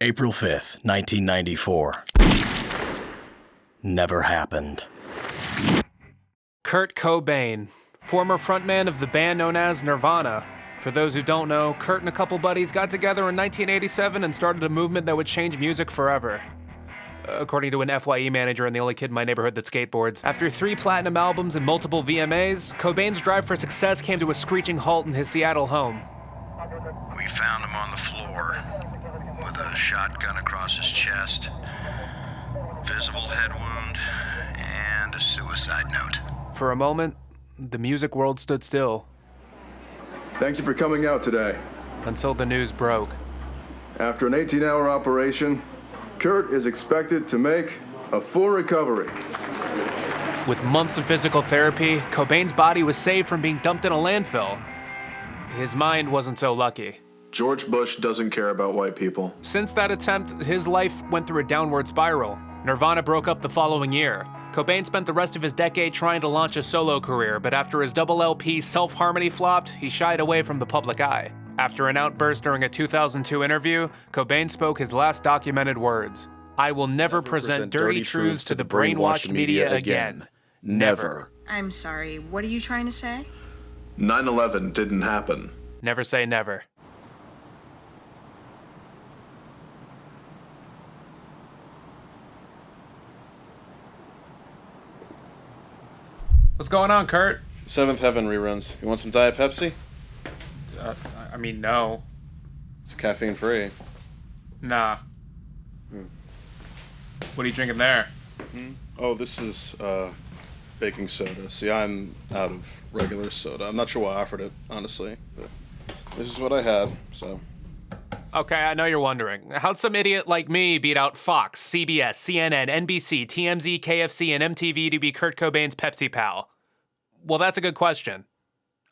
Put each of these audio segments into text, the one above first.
April 5th, 1994. Never happened. Kurt Cobain, former frontman of the band known as Nirvana. For those who don't know, Kurt and a couple buddies got together in 1987 and started a movement that would change music forever. According to an FYE manager and the only kid in my neighborhood that skateboards, after 3 platinum albums and multiple VMAs, Cobain's drive for success came to a screeching halt in his Seattle home. We found him on the floor with a shotgun across his chest, visible head wound, and a suicide note. For a moment, the music world stood still. Thank you for coming out today. Until the news broke. After an 18-hour operation, Kurt is expected to make a full recovery. With months of physical therapy, Cobain's body was saved from being dumped in a landfill. His mind wasn't so lucky. George Bush doesn't care about white people. Since that attempt, his life went through a downward spiral. Nirvana broke up the following year. Cobain spent the rest of his decade trying to launch a solo career, but after his double LP Self-Harmony flopped, he shied away from the public eye. After an outburst during a 2002 interview, Cobain spoke his last documented words: "I will never present dirty truths to the brainwashed media again. Never." I'm sorry, what are you trying to say? 9/11 didn't happen. Never say never. What's going on, Kurt? Seventh Heaven reruns. You want some Diet Pepsi? I mean, no. It's caffeine free. Nah. What are you drinking there? Oh, this is baking soda. See, I'm out of regular soda. I'm not sure why I offered it, honestly. But this is what I had, so. Okay, I know you're wondering. How'd some idiot like me beat out Fox, CBS, CNN, NBC, TMZ, KFC, and MTV to be Kurt Cobain's Pepsi pal? Well, that's a good question.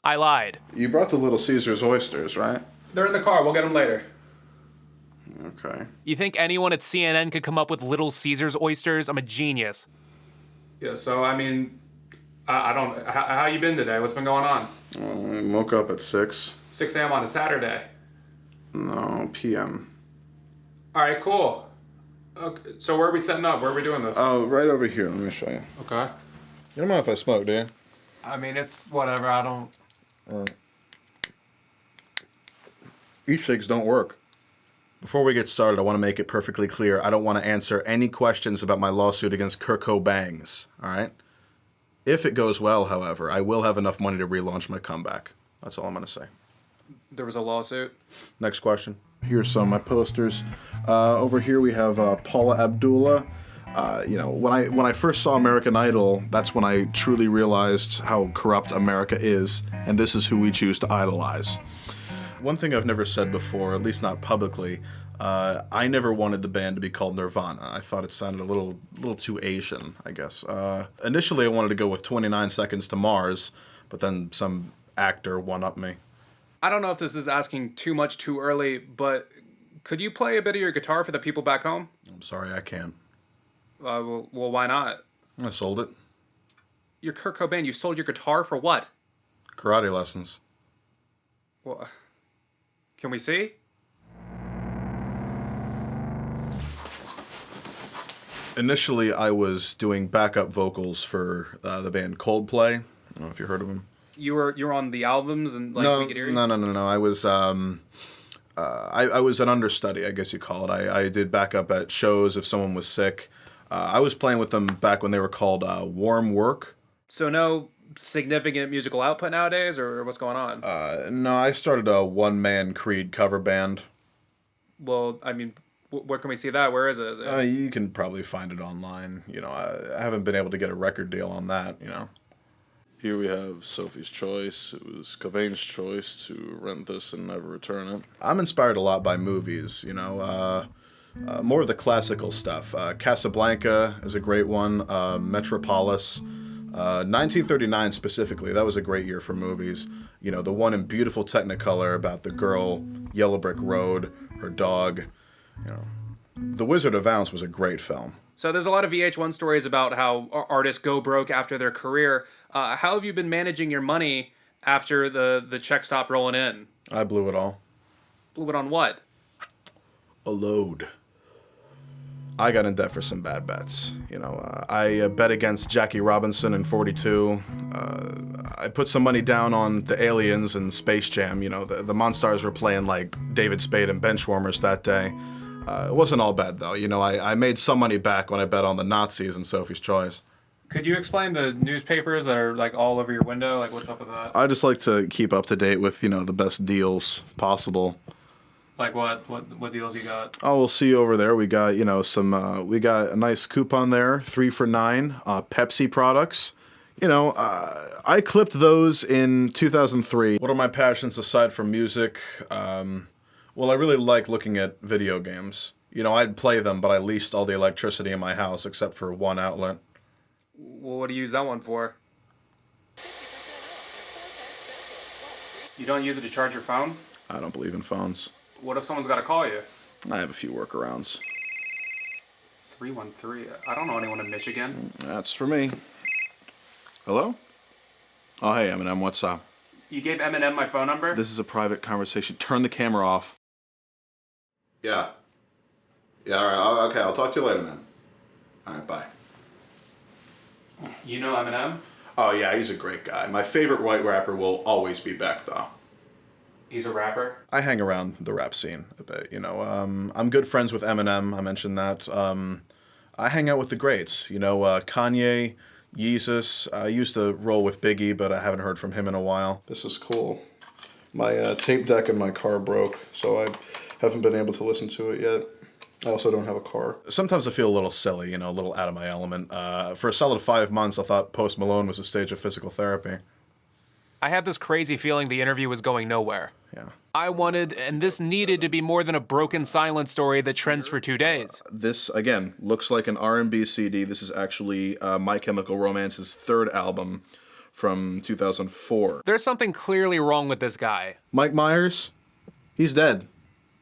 I lied. You brought the Little Caesars oysters, right? They're in the car. We'll get them later. Okay. You think anyone at CNN could come up with Little Caesars oysters? I'm a genius. Yeah, so, I mean, I don't... How you been today? What's been going on? Well, I woke up at 6. 6 a.m. on a Saturday. No, p.m. All right, cool. Okay, so where are we setting up? Where are we doing this? Oh, right over here. Let me show you. Okay. You don't mind if I smoke, do you? I mean, it's whatever. I don't... E-cigs don't work. Before we get started, I want to make it perfectly clear. I don't want to answer any questions about my lawsuit against Kurt Cobain, all right? If it goes well, however, I will have enough money to relaunch my comeback. That's all I'm going to say. There was a lawsuit? Next question. Here's some of my posters. Over here we have Paula Abdullah. When I first saw American Idol, that's when I truly realized how corrupt America is, and this is who we choose to idolize. One thing I've never said before, at least not publicly, I never wanted the band to be called Nirvana. I thought it sounded a little too Asian, I guess. Initially I wanted to go with 29 Seconds to Mars, but then some actor one-upped me. I don't know if this is asking too much too early, but could you play a bit of your guitar for the people back home? I'm sorry, I can't. Well, why not? I sold it. You're Kurt Cobain. You sold your guitar for what? Karate lessons. Well, can we see? Initially, I was doing backup vocals for the band Coldplay. I don't know if you heard of them. You were on the albums and like we could hear you? No. I was I was an understudy, I guess you call it. I did backup at shows if someone was sick. I was playing with them back when they were called Warm Work. So no significant musical output nowadays, or what's going on? No, I started a one-man Creed cover band. Well, I mean, where can we see that? Where is it? You can probably find it online. I haven't been able to get a record deal on that, Here we have Sophie's choice. It was Cobain's choice to rent this and never return it. I'm inspired a lot by movies, more of the classical stuff. Casablanca is a great one. Metropolis. 1939 specifically, that was a great year for movies. The one in beautiful Technicolor about the girl, Yellow Brick Road, her dog. The Wizard of Oz was a great film. So there's a lot of VH1 stories about how artists go broke after their career. How have you been managing your money after the check stopped rolling in? I blew it all. Blew it on what? A load. I got in debt for some bad bets. I bet against Jackie Robinson in 42. I put some money down on the Aliens and Space Jam. The Monstars were playing like David Spade and Benchwarmers that day. It wasn't all bad, though. I made some money back when I bet on the Nazis and Sophie's Choice. Could you explain the newspapers that are like all over your window? Like, what's up with that? I just like to keep up to date with, the best deals possible. Like what deals you got? Oh, we'll see you over there. We got, we got a nice coupon there, 3 for $9, Pepsi products. I clipped those in 2003. What are my passions aside from music? Well, I really like looking at video games. I'd play them, but I leased all the electricity in my house except for one outlet. Well, what do you use that one for? You don't use it to charge your phone? I don't believe in phones. What if someone's got to call you? I have a few workarounds. 313. I don't know anyone in Michigan. That's for me. Hello? Oh, hey, Eminem, what's up? You gave Eminem my phone number? This is a private conversation. Turn the camera off. Yeah. Yeah, all right. Okay, I'll talk to you later, man. All right, bye. You know Eminem? Oh, yeah, he's a great guy. My favorite white rapper will always be Beck, though. He's a rapper? I hang around the rap scene a bit, I'm good friends with Eminem, I mentioned that. I hang out with the greats, Kanye, Yeezus. I used to roll with Biggie, but I haven't heard from him in a while. This is cool. My tape deck in my car broke, so I haven't been able to listen to it yet. I also don't have a car. Sometimes I feel a little silly, a little out of my element. For a solid 5 months, I thought Post Malone was a stage of physical therapy. I had this crazy feeling the interview was going nowhere. Yeah. I wanted, and this needed to be more than a broken silent story that trends for 2 days. This, again, looks like an R&B CD. This is actually My Chemical Romance's third album from 2004. There's something clearly wrong with this guy. Mike Myers, he's dead.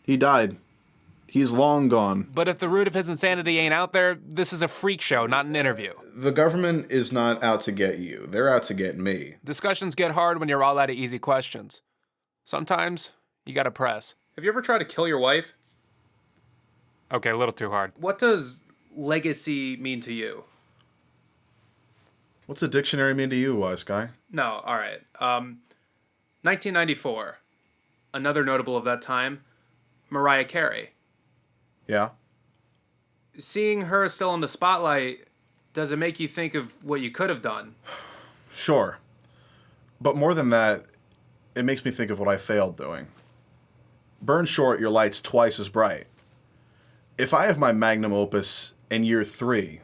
He died. He's long gone. But if the root of his insanity ain't out there, this is a freak show, not an interview. The government is not out to get you. They're out to get me. Discussions get hard when you're all out of easy questions. Sometimes, you gotta press. Have you ever tried to kill your wife? Okay, a little too hard. What does legacy mean to you? What's a dictionary mean to you, wise guy? No, alright. 1994. Another notable of that time, Mariah Carey. Yeah? Seeing her still in the spotlight, does it make you think of what you could have done? Sure. But more than that, it makes me think of what I failed doing. Burn short your lights twice as bright. If I have my magnum opus in year 3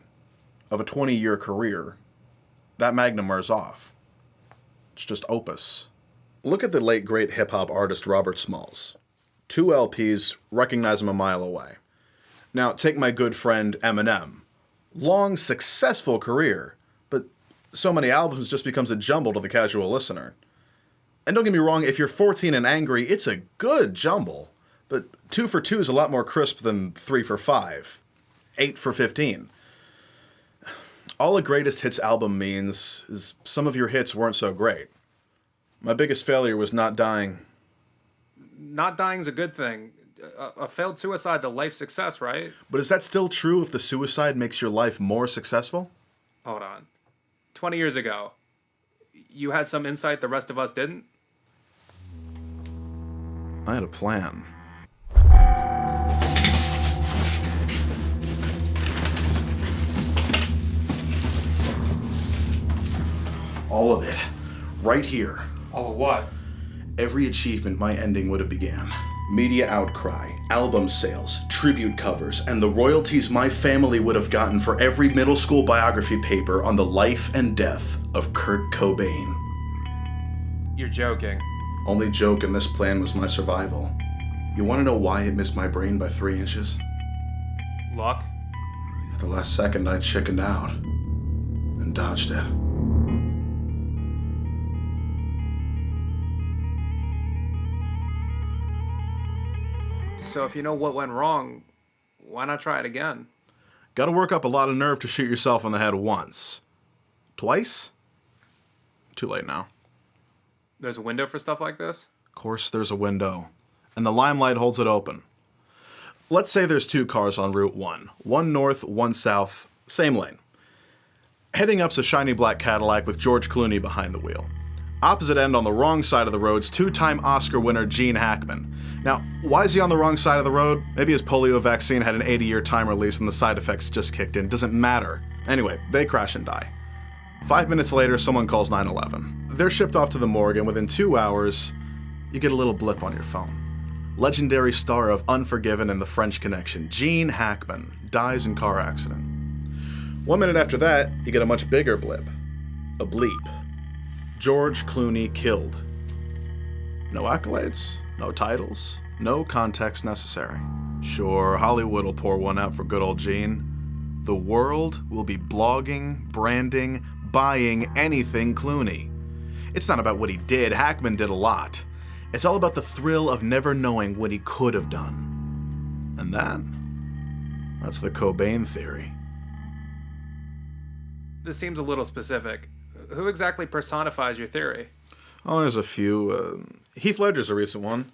of a 20-year career, that magnum wears off. It's just opus. Look at the late great hip-hop artist Robert Smalls. 2 LPs, recognize him a mile away. Now, take my good friend Eminem. Long, successful career, but so many albums just becomes a jumble to the casual listener. And don't get me wrong, if you're 14 and angry, it's a good jumble. But 2 for 2 is a lot more crisp than 3 for 5, 8 for 15. All a greatest hits album means is some of your hits weren't so great. My biggest failure was not dying. Not dying's a good thing. A failed suicide's a life success, right? But is that still true if the suicide makes your life more successful? Hold on. 20 years ago, you had some insight the rest of us didn't? I had a plan. All of it. Right here. All of what? Every achievement my ending would have began. Media outcry, album sales, tribute covers, and the royalties my family would have gotten for every middle school biography paper on the life and death of Kurt Cobain. You're joking. Only joke in this plan was my survival. You want to know why it missed my brain by 3 inches? Luck? At the last second, I chickened out and dodged it. So if you know what went wrong, why not try it again? Gotta work up a lot of nerve to shoot yourself in the head once. Twice? Too late now. There's a window for stuff like this? Of course, there's a window, and the limelight holds it open. Let's say there's two cars on Route 1. One north, one south, same lane. Heading up's a shiny black Cadillac with George Clooney behind the wheel. Opposite end on the wrong side of the road's two-time Oscar winner Gene Hackman. Now, why is he on the wrong side of the road? Maybe his polio vaccine had an 80-year time release and the side effects just kicked in. Doesn't matter. Anyway, they crash and die. 5 minutes later, someone calls 911. They're shipped off to the morgue, and within 2 hours, you get a little blip on your phone. Legendary star of Unforgiven and The French Connection, Gene Hackman, dies in car accident. 1 minute after that, you get a much bigger blip. A bleep. George Clooney killed. No accolades, no titles, no context necessary. Sure, Hollywood will pour one out for good old Gene. The world will be blogging, branding, buying anything Clooney. It's not about what he did. Hackman did a lot. It's all about the thrill of never knowing what he could have done. And that's the Cobain Theory. This seems a little specific. Who exactly personifies your theory? Oh, there's a few. Heath Ledger's a recent one.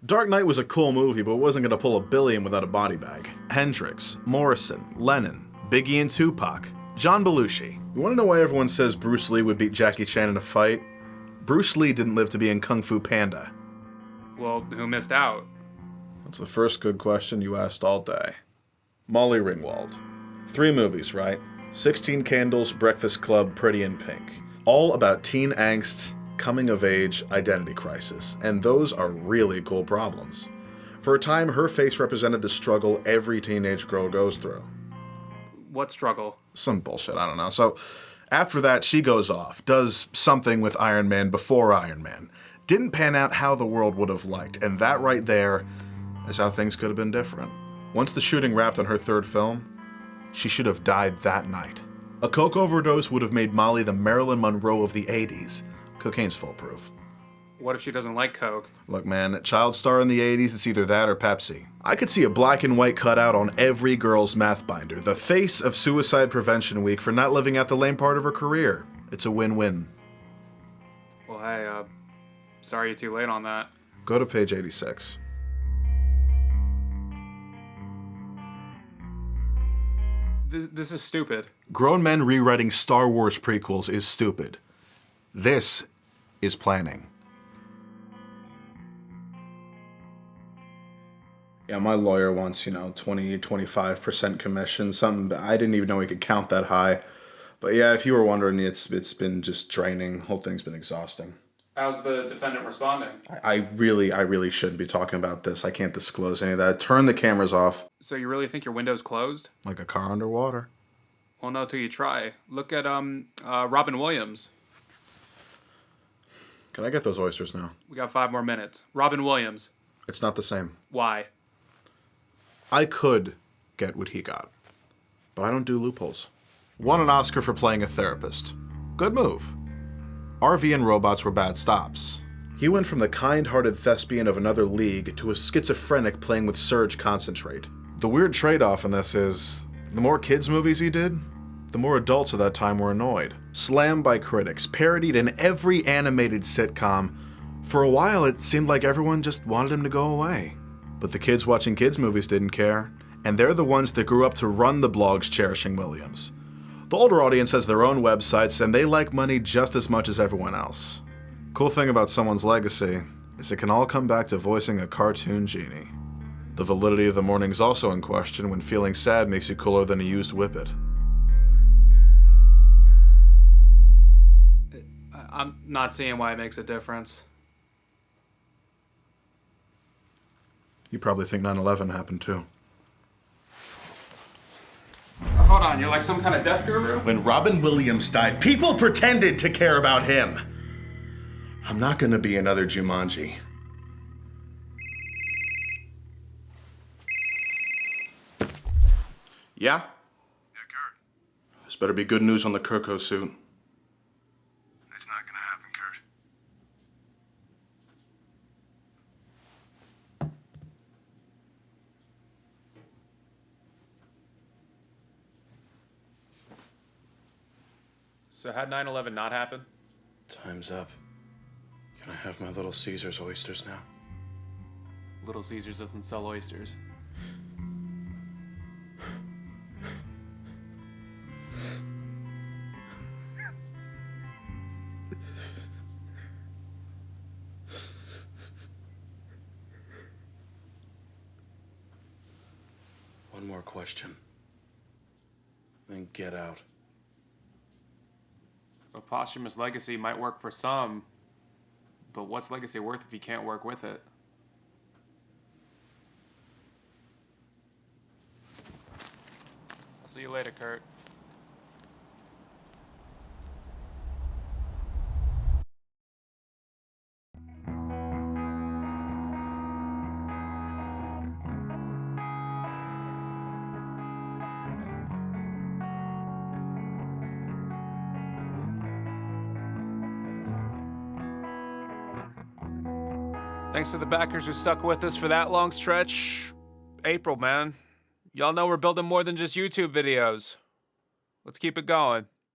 Dark Knight was a cool movie, but it wasn't going to pull $1 billion without a body bag. Hendrix, Morrison, Lennon, Biggie and Tupac, John Belushi. You want to know why everyone says Bruce Lee would beat Jackie Chan in a fight? Bruce Lee didn't live to be in Kung Fu Panda. Well, who missed out? That's the first good question you asked all day. Molly Ringwald. 3 movies, right? 16 Candles, Breakfast Club, Pretty in Pink. All about teen angst, coming of age, identity crisis. And those are really cool problems. For a time, her face represented the struggle every teenage girl goes through. What struggle? Some bullshit, I don't know. So, after that, she goes off, does something with Iron Man before Iron Man. Didn't pan out how the world would have liked, and that right there is how things could have been different. Once the shooting wrapped on her 3rd film, she should have died that night. A coke overdose would have made Molly the Marilyn Monroe of the 80s. Cocaine's foolproof. What if she doesn't like coke? Look, man, child star in the 80s, it's either that or Pepsi. I could see a black and white cutout on every girl's math binder. The face of Suicide Prevention Week for not living out the lame part of her career. It's a win-win. Well, hey, sorry you're too late on that. Go to page 86. This is stupid. Grown men rewriting Star Wars prequels is stupid. This is planning. Yeah, my lawyer wants, 20-25% commission. Something I didn't even know he could count that high. But yeah, if you were wondering, it's been just draining. Whole thing's been exhausting. How's the defendant responding? I really shouldn't be talking about this. I can't disclose any of that. Turn the cameras off. So you really think your window's closed? Like a car underwater. Well, no, till you try. Look at Robin Williams. Can I get those oysters now? We got 5 more minutes. Robin Williams. It's not the same. Why? I could get what he got, but I don't do loopholes. Won an Oscar for playing a therapist. Good move. RV and Robots were bad stops. He went from the kind-hearted thespian of another league to a schizophrenic playing with Surge Concentrate. The weird trade-off in this is, the more kids' movies he did, the more adults at that time were annoyed. Slammed by critics, parodied in every animated sitcom. For a while, it seemed like everyone just wanted him to go away. But the kids watching kids' movies didn't care, and they're the ones that grew up to run the blogs cherishing Williams. The older audience has their own websites, and they like money just as much as everyone else. Cool thing about someone's legacy is it can all come back to voicing a cartoon genie. The validity of the morning's also in question when feeling sad makes you cooler than a used whippet. I'm not seeing why it makes a difference. You probably think 9/11 happened too. Hold on, you're like some kind of death guru? When Robin Williams died, people pretended to care about him. I'm not gonna be another Jumanji. Yeah? Yeah, Kurt. This better be good news on the Kirko suit. It's not gonna happen, Kurt. So had 9/11 not happened? Time's up. Can I have my Little Caesars oysters now? Little Caesars doesn't sell oysters. one more question. Then get out. A posthumous legacy might work for some, but what's legacy worth if you can't work with it? I'll see you later, Kurt. Thanks to the backers who stuck with us for that long stretch. April, man. Y'all know we're building more than just YouTube videos. Let's keep it going.